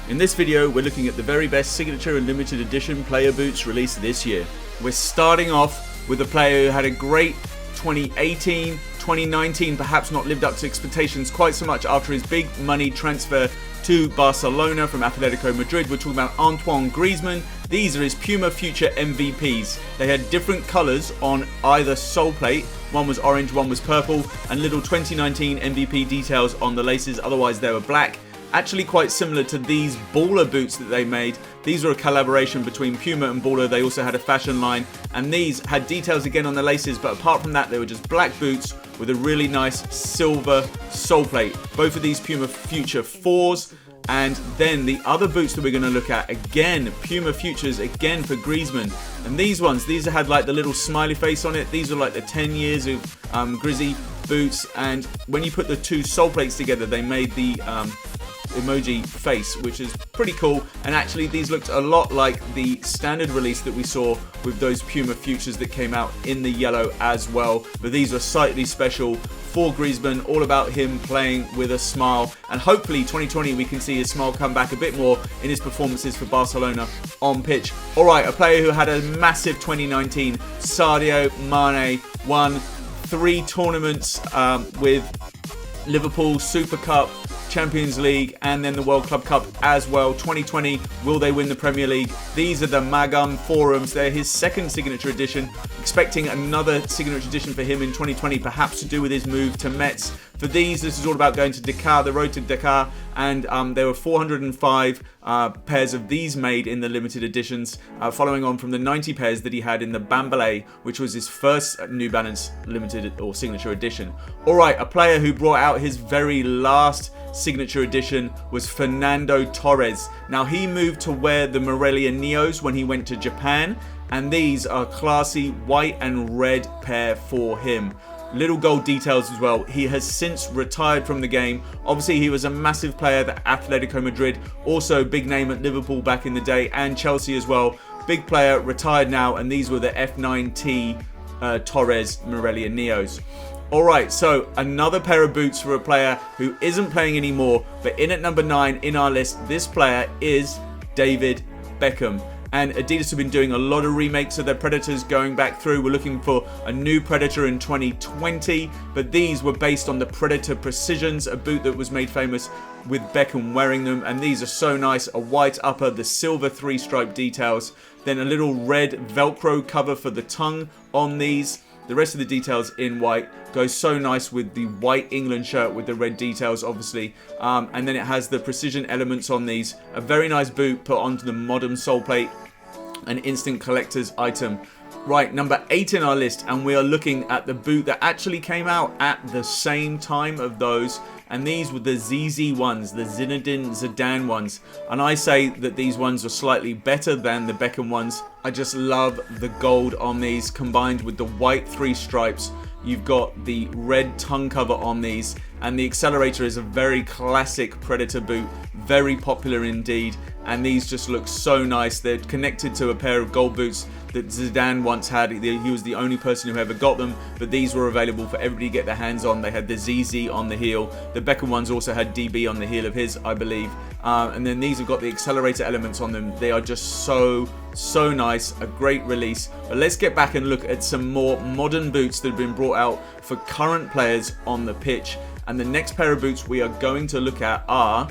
In this video, we're looking at the very best signature and limited edition player boots released this year. We're starting off with a player who had a great 2018, 2019 perhaps not lived up to expectations quite so much after his big money transfer to Barcelona from Atletico Madrid. We're talking about Antoine Griezmann. These are his Puma Future MVPs. They had different colours on either sole plate. One was orange, one was purple, and little 2019 MVP details on the laces, otherwise they were black. Actually quite similar to these Baller boots that they made. These were a collaboration between Puma and Baller. They also had a fashion line, and these had details again on the laces, but apart from that they were just black boots with a really nice silver sole plate. Both of these Puma Future 4s. And then the other boots that we're going to look at, again, Puma Futures, again for Griezmann. And these ones, these had like the little smiley face on it. These are like the 10 years of Grizzy boots. And when you put the two sole plates together, they made the emoji face, which is pretty cool. And actually these looked a lot like the standard release that we saw with those Puma Futures that came out in the yellow as well. But these were slightly special for Griezmann, all about him playing with a smile, and hopefully 2020 we can see his smile come back a bit more in his performances for Barcelona on pitch. Alright, a player who had a massive 2019, Sadio Mane, won 3 tournaments with Liverpool, Super Cup, Champions League, and then the World Club Cup as well. 2020, will they win the Premier League? These are the MAAGUM forums. They're his second signature edition. Expecting another signature edition for him in 2020, perhaps to do with his move to Metz. For these, this is all about going to Dakar, the road to Dakar, and there were 405 pairs of these made in the limited editions, following on from the 90 pairs that he had in the Bambale, which was his first New Balance limited or signature edition. Alright, a player who brought out his very last signature edition was Fernando Torres. Now he moved to wear the MORELIA Neos when he went to Japan, and these are classy white and red pair for him. Little gold details as well. He has since retired from the game. Obviously he was a massive player at Atletico Madrid, also big name at Liverpool back in the day, and Chelsea as well. Big player, retired now, and these were the F9T Torres MORELIA Neos. Alright, so another pair of boots for a player who isn't playing anymore, but in at number 9 in our list, this player is David Beckham. And Adidas have been doing a lot of remakes of their Predators going back through. We're looking for a new Predator in 2020, but these were based on the Predator Precisions, a boot that was made famous with Beckham wearing them, and these are so nice. A white upper, the silver 3-stripe details, then a little red Velcro cover for the tongue on these. The rest of the details in white goes so nice with the white England shirt with the red details, obviously. And then it has the precision elements on these. A very nice boot put onto the modern sole plate. An instant collector's item. Right, number 8 in our list, and we are looking at the boot that actually came out at the same time of those, and these were the ZZ ones, the Zinedine Zidane ones, and I say that these ones are slightly better than the Beckham ones. I just love the gold on these combined with the white 3 stripes. You've got the red tongue cover on these, and the Accelerator is a very classic Predator boot, very popular indeed, and these just look so nice. They're connected to a pair of gold boots that Zidane once had. He was the only person who ever got them, but these were available for everybody to get their hands on. They had the ZZ on the heel. The Beckham ones also had DB on the heel of his, I believe. And then these have got the Accelerator elements on them. They are just so nice. A great release. But let's get back and look at some more modern boots that have been brought out for current players on the pitch. And the next pair of boots we are going to look at are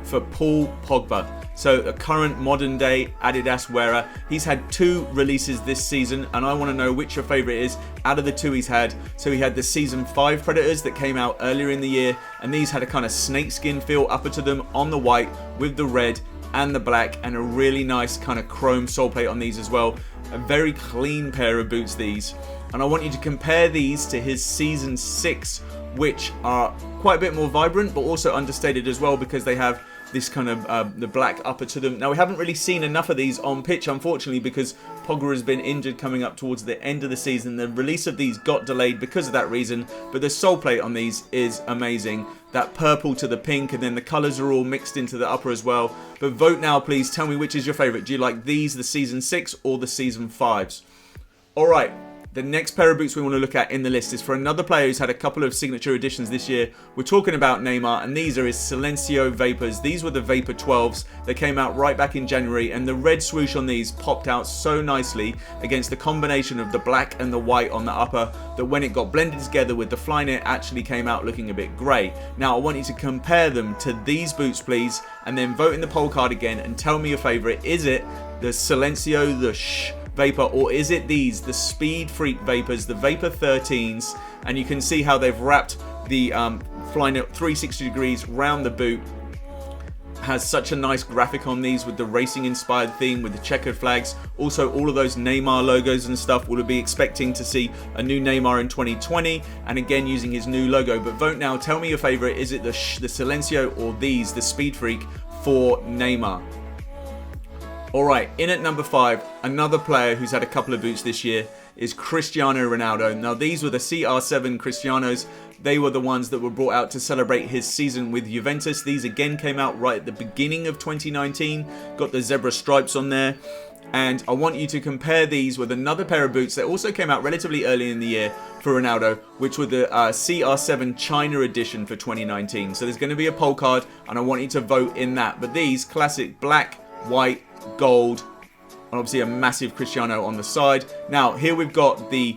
for Paul Pogba. So a current modern day Adidas wearer. He's had 2 releases this season, and I want to know which your favourite is out of the 2 he's had. So he had the season 5 Predators that came out earlier in the year, and these had a kind of snakeskin feel upper to them on the white with the red and the black, and a really nice kind of chrome sole plate on these as well. A very clean pair of boots these, and I want you to compare these to his season 6, which are quite a bit more vibrant but also understated as well, because they have this kind of the black upper to them. Now we haven't really seen enough of these on pitch, unfortunately, because Pogba has been injured coming up towards the end of the season. The release of these got delayed because of that reason, but the sole plate on these is amazing. That purple to the pink, and then the colours are all mixed into the upper as well. But vote now please, tell me which is your favourite. Do you like these, the season 6, or the season 5s? Alright, The next pair of boots we want to look at in the list is for another player who's had a couple of signature editions this year. We're talking about Neymar, and these are his Silencio Vapors. These were the Vapor 12s. They came out right back in January, and the red swoosh on these popped out so nicely against the combination of the black and the white on the upper that when it got blended together with the Flyknit, actually came out looking a bit grey. Now I want you to compare them to these boots, please, and then vote in the poll card again and tell me your favourite. Is it the Silencio, the Vapor, or is it these, the Speed Freak Vapors, the Vapor 13s? And you can see how they've wrapped the Flyknit 360 degrees round the boot. Has such a nice graphic on these with the racing inspired theme with the checkered flags. Also all of those Neymar logos and stuff. We'll be expecting to see a new Neymar in 2020, and again using his new logo. But vote now, tell me your favourite. Is it the Silencio or these, the Speed Freak for Neymar? Alright, in at number 5, another player who's had a couple of boots this year is Cristiano Ronaldo. Now these were the CR7 Cristianos. They were the ones that were brought out to celebrate his season with Juventus. These again came out right at the beginning of 2019. Got the zebra stripes on there. And I want you to compare these with another pair of boots that also came out relatively early in the year for Ronaldo, which were the CR7 China edition for 2019. So there's going to be a poll card, and I want you to vote in that. But these classic black, white, gold, and obviously a massive Cristiano on the side. Now here we've got the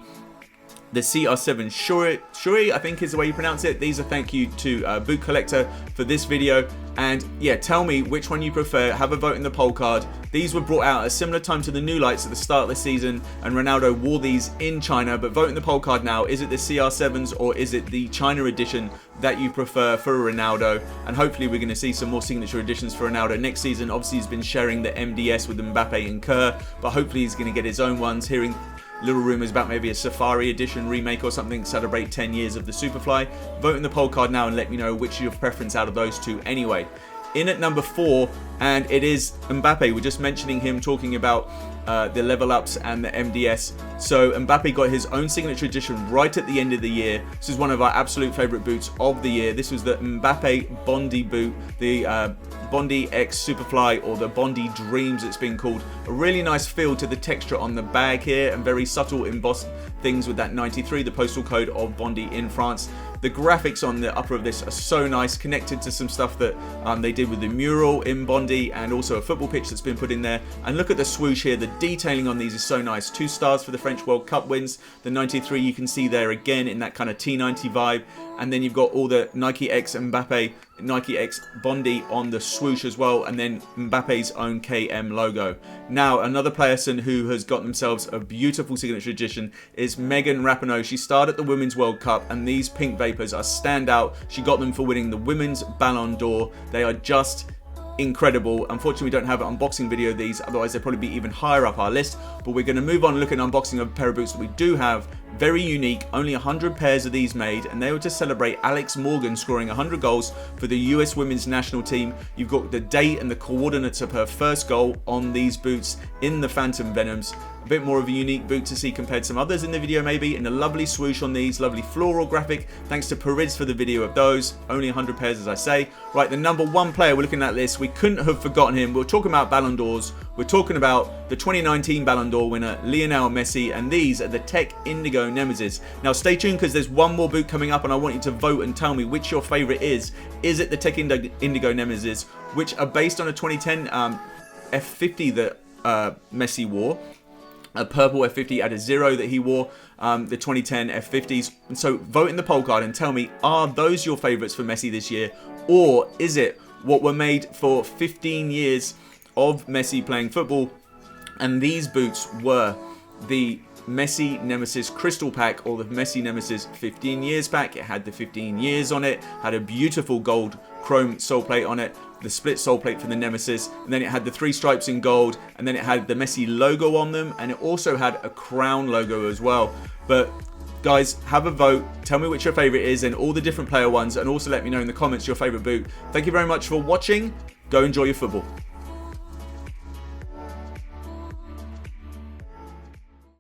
CR7 SHUAI, I think is the way you pronounce it. These are thank you to Boot Collector for this video. And yeah, tell me which one you prefer. Have a vote in the poll card. These were brought out at a similar time to the new lights at the start of the season, and Ronaldo wore these in China. But vote in the poll card now. Is it the CR7s or is it the China edition that you prefer for Ronaldo? And hopefully we're going to see some more signature editions for Ronaldo next season. Obviously he's been sharing the MDS with Mbappe and Kerr, but hopefully he's going to get his own ones. Hearing little rumours about maybe a Safari edition remake or something, celebrate 10 years of the Superfly. Vote in the poll card now and let me know which is your preference out of those two anyway. In at number 4, and it is Mbappe. We're just mentioning him, talking about the level ups and the MDS. So Mbappe got his own signature edition right at the end of the year. This is one of our absolute favourite boots of the year. This was the Mbappe Bondy boot, the Bondy X Superfly, or the Bondy Dreams it's been called. A really nice feel to the texture on the bag here, and very subtle embossed things with that 93, the postal code of Bondy in France. The graphics on the upper of this are so nice, connected to some stuff that they did with the mural in Bondy, and also a football pitch that's been put in there. And look at the swoosh here, the detailing on these is so nice. 2 stars for the French World Cup wins. The 93 you can see there again in that kind of T90 vibe. And then you've got all the Nike X Mbappe, Nike X Bondy on the swoosh as well, and then Mbappe's own KM logo. Now, another person who has got themselves a beautiful signature edition is Megan Rapinoe. She starred at the Women's World Cup, and these pink Vapors are standout. She got them for winning the Women's Ballon d'Or. They are just incredible. Unfortunately, we don't have an unboxing video of these, otherwise they'd probably be even higher up our list. But we're going to move on and look at an unboxing of a pair of boots that we do have. Very unique, only 100 pairs of these made, and they were to celebrate Alex Morgan scoring 100 goals for the US women's national team. You've got the date and the coordinates of her first goal on these boots in the Phantom Venoms. A bit more of a unique boot to see compared to some others in the video maybe, and a lovely swoosh on these, lovely floral graphic. Thanks to Perez for the video of those. Only 100 pairs as I say. Right, the number 1 player we're looking at this, we couldn't have forgotten him. We're talking about Ballon d'Ors. We're talking about the 2019 Ballon d'Or winner Lionel Messi, and these are the Tech Indigo Nemesis. Now stay tuned because there's one more boot coming up, and I want you to vote and tell me which your favourite is. Is it the Tech Indigo Nemesis, which are based on a 2010 F50 that Messi wore? A purple F50 at a 0 that he wore, the 2010 F50s. And so vote in the poll card and tell me, are those your favourites for Messi this year? Or is it what were made for 15 years of Messi playing football? And these boots were the Messi Nemesis Crystal Pack, or the Messi Nemesis 15 years pack. It had the 15 years on it, had a beautiful gold chrome sole plate on it, the split sole plate for the Nemesis, and then it had the 3 stripes in gold, and then it had the Messi logo on them, and it also had a crown logo as well. But guys, have a vote, tell me which your favourite is and all the different player ones, and also let me know in the comments your favourite boot. Thank you very much for watching. Go enjoy your football.